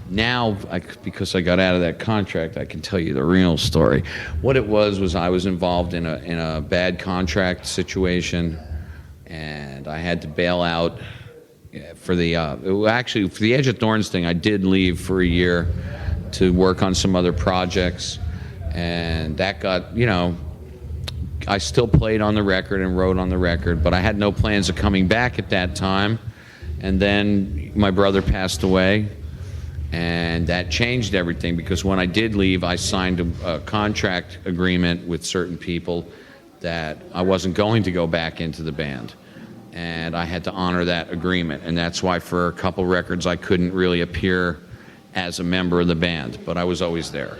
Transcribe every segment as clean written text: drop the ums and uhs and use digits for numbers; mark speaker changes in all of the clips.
Speaker 1: Now, because I got out of that contract, I can tell you the real story. What it was I was involved in a bad contract situation, and I had to bail out for the for the Edge of Thorns thing. I did leave for a year to work on some other projects, and that got, I still played on the record and wrote on the record, but I had no plans of coming back at that time. And then my brother passed away, and that changed everything, because when I did leave, I signed a contract agreement with certain people that I wasn't going to go back into the band, and I had to honor that agreement. And that's why for a couple records I couldn't really appear as a member of the band, but I was always there.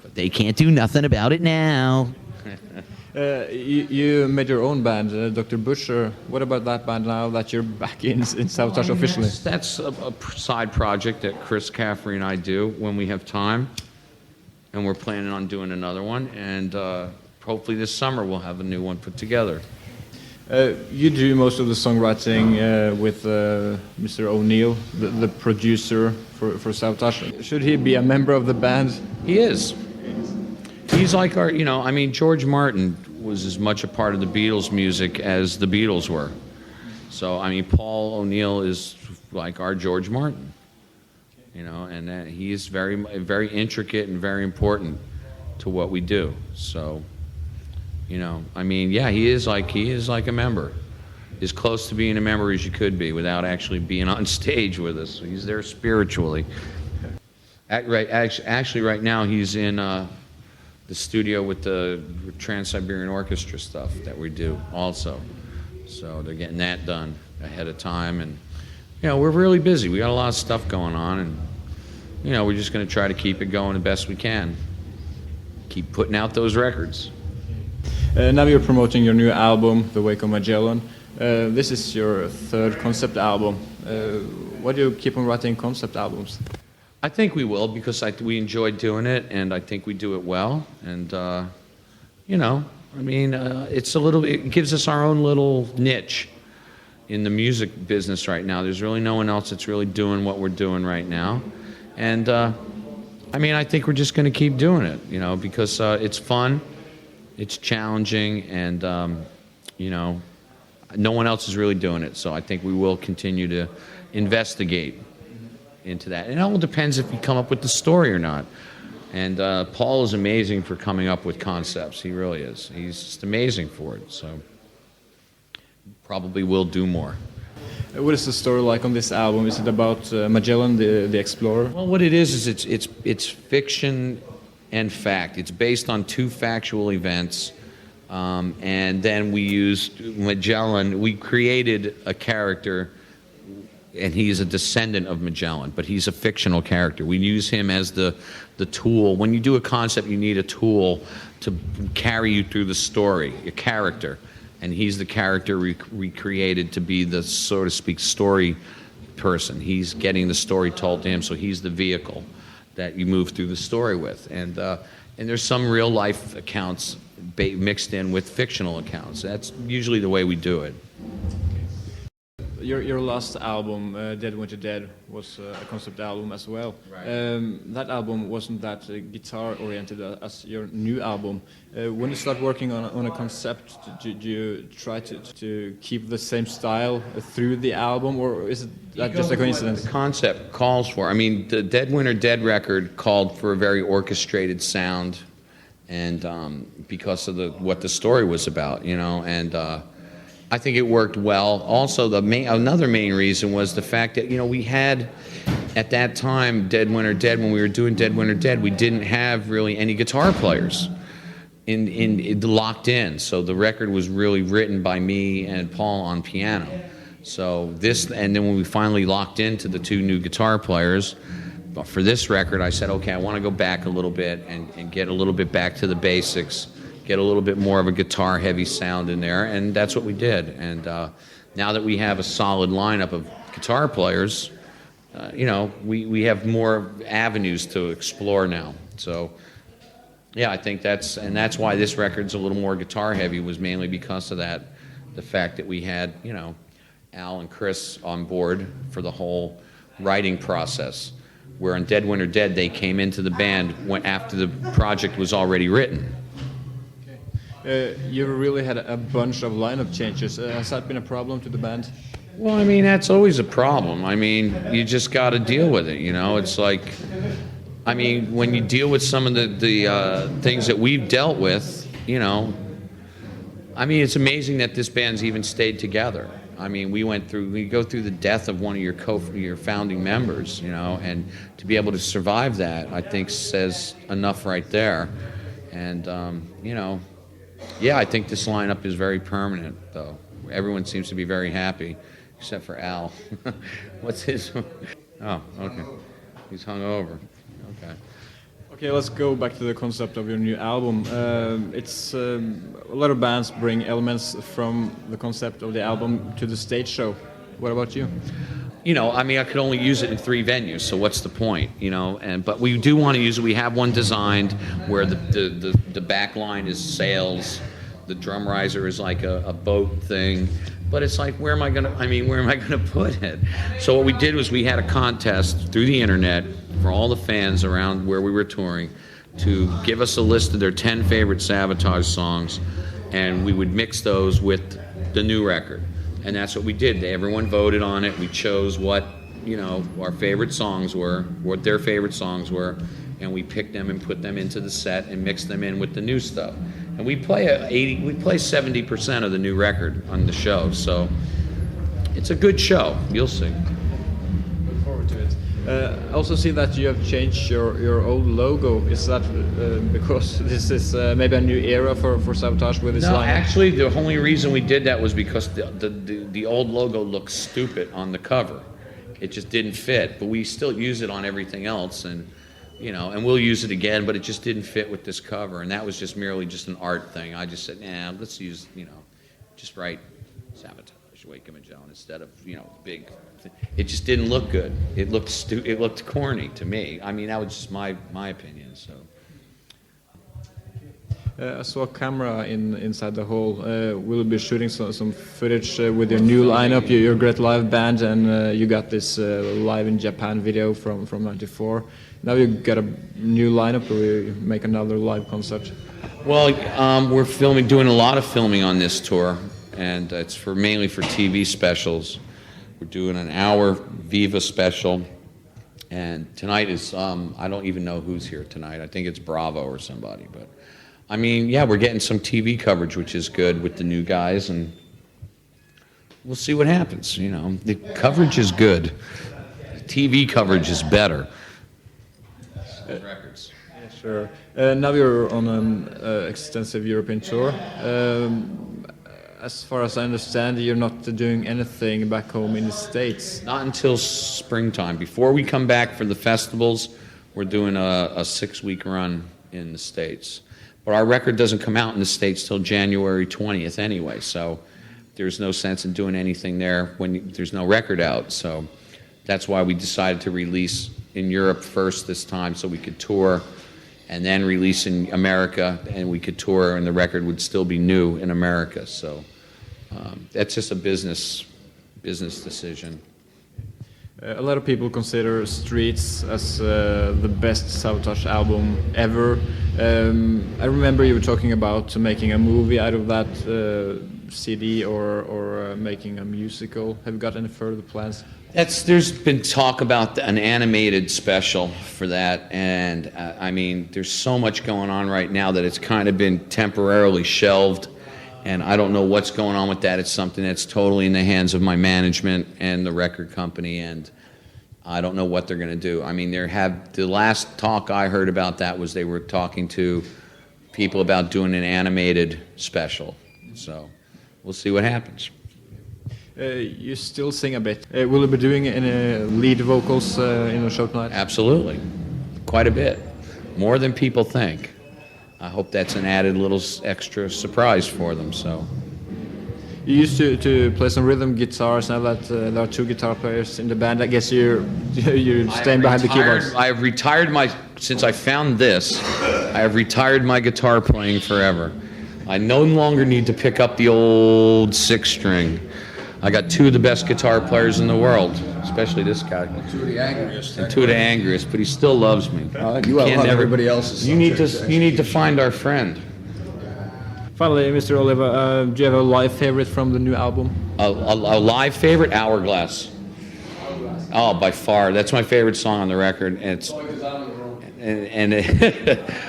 Speaker 1: But they can't do nothing about it now.
Speaker 2: You made your own band, Dr. Butcher. What about that band now that you're back in Savatage officially?
Speaker 1: That's a side project that Chris Caffrey and I do when we have time, and we're planning on doing another one, and hopefully this summer we'll have a new one put together.
Speaker 2: You do most of the songwriting with Mr. O'Neill, the producer for Savatage. Should he be a member of the band?
Speaker 1: He is. He's like our, George Martin was as much a part of the Beatles music as the Beatles were. So, Paul O'Neill is like our George Martin, and he is very, very intricate and very important to what we do. So, he is like a member, as close to being a member as you could be without actually being on stage with us. So he's there spiritually. Actually, right now he's in the studio with the Trans-Siberian Orchestra stuff that we do also. So they're getting that done ahead of time, and we're really busy. We got a lot of stuff going on, and we're just going to try to keep it going the best we can. Keep putting out those records.
Speaker 2: Now you're promoting your new album, The Wake of Magellan. This is your third concept album. Why do you keep on writing concept albums?
Speaker 1: I think we will, because we enjoy doing it, and I think we do it well. And it gives us our own little niche in the music business right now. There's really no one else that's really doing what we're doing right now. And I think we're just going to keep doing it, because it's fun, it's challenging, and no one else is really doing it. So I think we will continue to investigate into that. And it all depends if you come up with the story or not. And Paul is amazing for coming up with concepts. He really is. He's just amazing for it. So probably will do more.
Speaker 2: What is the story like on this album? Is it about Magellan, the explorer?
Speaker 1: Well, what it is it's fiction and fact. It's based on two factual events. And then we used Magellan. We created a character, and he's a descendant of Magellan, but he's a fictional character. We use him as the tool. When you do a concept, you need a tool to carry you through the story, a character. And he's the character we created to be the, so to speak, story person. He's getting the story told to him, so he's the vehicle that you move through the story with. And there's some real life accounts mixed in with fictional accounts. That's usually the way we do it.
Speaker 2: Your last album, Dead Winter Dead, was a concept album as well.
Speaker 1: Right.
Speaker 2: That album wasn't that guitar-oriented as your new album. When you start working on a concept, do you try to keep the same style through the album, or is that just a coincidence?
Speaker 1: The concept calls for. The Dead Winter Dead record called for a very orchestrated sound, and because of what the story was about, and I think it worked well. Also, another main reason was the fact that, we had, at that time, Dead Winter Dead, when we were doing Dead Winter Dead, we didn't have really any guitar players locked in. So the record was really written by me and Paul on piano. So and then when we finally locked into the two new guitar players, for this record, I said, okay, I want to go back a little bit and get a little bit back to the basics, get a little bit more of a guitar-heavy sound in there, and that's what we did. And now that we have a solid lineup of guitar players, we have more avenues to explore now. So, yeah, I think that's why this record's a little more guitar-heavy, was mainly because of that, the fact that we had, Al and Chris on board for the whole writing process. where on Dead Winter Dead they came into the band after the project was already written.
Speaker 2: You really had a bunch of lineup changes. Has that been a problem to the band?
Speaker 1: Well, I mean, that's always a problem. I mean, you just got to deal with it, you know? It's like, I mean, when you deal with some of the things that we've dealt with, you know, I mean, it's amazing that this band's even stayed together. I mean, we go through the death of one of your founding members, you know, and to be able to survive that, I think says enough right there. And, you know, yeah, I think this lineup is very permanent, though. Everyone seems to be very happy, except for Al. What's his? Oh, okay. He's hungover. Okay.
Speaker 2: Okay, let's go back to the concept of your new album. It's a lot of bands bring elements from the concept of the album to the stage show. What about you?
Speaker 1: You know, I mean, I could only use it in 3 venues, so what's the point? You know, but we do want to use it. We have one designed where the back line is sails, the drum riser is like a boat thing. But it's like, where am I gonna put it? So what we did was we had a contest through the internet for all the fans around where we were touring to give us a list of their 10 favorite Savatage songs, and we would mix those with the new record. And that's what we did. Everyone voted on it. We chose what, you know, our favorite songs were, what their favorite songs were, and we picked them and put them into the set and mixed them in with the new stuff. And we play 70% of the new record on the show, so it's a good show. You'll see.
Speaker 2: Look forward to it. I also see that you have changed your old logo. Is that because this is maybe a new era for Savatage with this
Speaker 1: No,
Speaker 2: lineup?
Speaker 1: actually, the only reason we did that was because the old logo looked stupid on the cover. It just didn't fit, but we still use it on everything else, and you know, and we'll use it again, but it just didn't fit with this cover, and that was just merely just an art thing. I just said, nah, let's use, you know, just write Savatage, Wake of Magellan instead of, you know, big. It just didn't look good. It looked corny to me. I mean, that was just my opinion. So.
Speaker 2: I saw a camera inside the hall. We'll be shooting some footage with your new lineup. You're a great live band, and you got this live in Japan video from '94. Now you got a new lineup, or you make another live concert?
Speaker 1: Well, we're doing a lot of filming on this tour, and it's mainly for TV specials. We're doing an hour Viva special, and tonight is I don't even know who's here tonight. I think it's Bravo or somebody, but. I mean, yeah, we're getting some TV coverage, which is good with the new guys, and we'll see what happens. You know, the coverage is good. The TV coverage is better. Records.
Speaker 2: Yeah, sure. Now you're on an extensive European tour. As far as I understand, you're not doing anything back home in the States.
Speaker 1: Not until springtime. Before we come back for the festivals, we're doing a 6-week run in the States. But our record doesn't come out in the States till January 20th anyway, so there's no sense in doing anything there when there's no record out. So that's why we decided to release in Europe first this time, so we could tour, and then release in America, and we could tour, and the record would still be new in America. So that's just a business decision.
Speaker 2: A lot of people consider Streets as the best Savatage album ever. I remember you were talking about making a movie out of that CD or making a musical. Have you got any further plans?
Speaker 1: There's been talk about an animated special for that, and I mean, there's so much going on right now that it's kind of been temporarily shelved, and I don't know what's going on with that. It's something that's totally in the hands of my management and the record company, and I don't know what they're going to do. I mean, the last talk I heard about that was they were talking to people about doing an animated special, so we'll see what happens.
Speaker 2: You still sing a bit. Will you be doing any lead vocals in the show tonight?
Speaker 1: Absolutely. Quite a bit. More than people think. I hope that's an added little extra surprise for them. So.
Speaker 2: You used to play some rhythm guitars. Now that there are 2 guitar players in the band, I guess you're staying behind the keyboards.
Speaker 1: I have retired since I found this, I have retired my guitar playing forever. I no longer need to pick up the old 6-string. I got two of the best guitar players in the world, especially this guy.
Speaker 3: Two of the angriest.
Speaker 1: And two of the angriest, but he still loves me.
Speaker 3: You outlove everybody else's.
Speaker 1: You need to find our friend.
Speaker 2: Finally, Mr. Oliva, do you have a live favorite from the new album?
Speaker 1: A live favorite, Hourglass. Oh, by far, that's my favorite song on the record. And it's all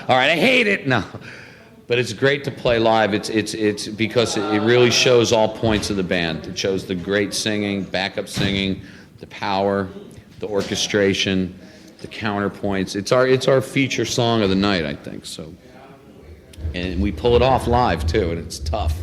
Speaker 1: right. I hate it. No, but it's great to play live. It's because it really shows all points of the band. It shows the great singing, backup singing, the power, the orchestration, the counterpoints. It's our feature song of the night, I think. So, and we pull it off live too, and it's tough.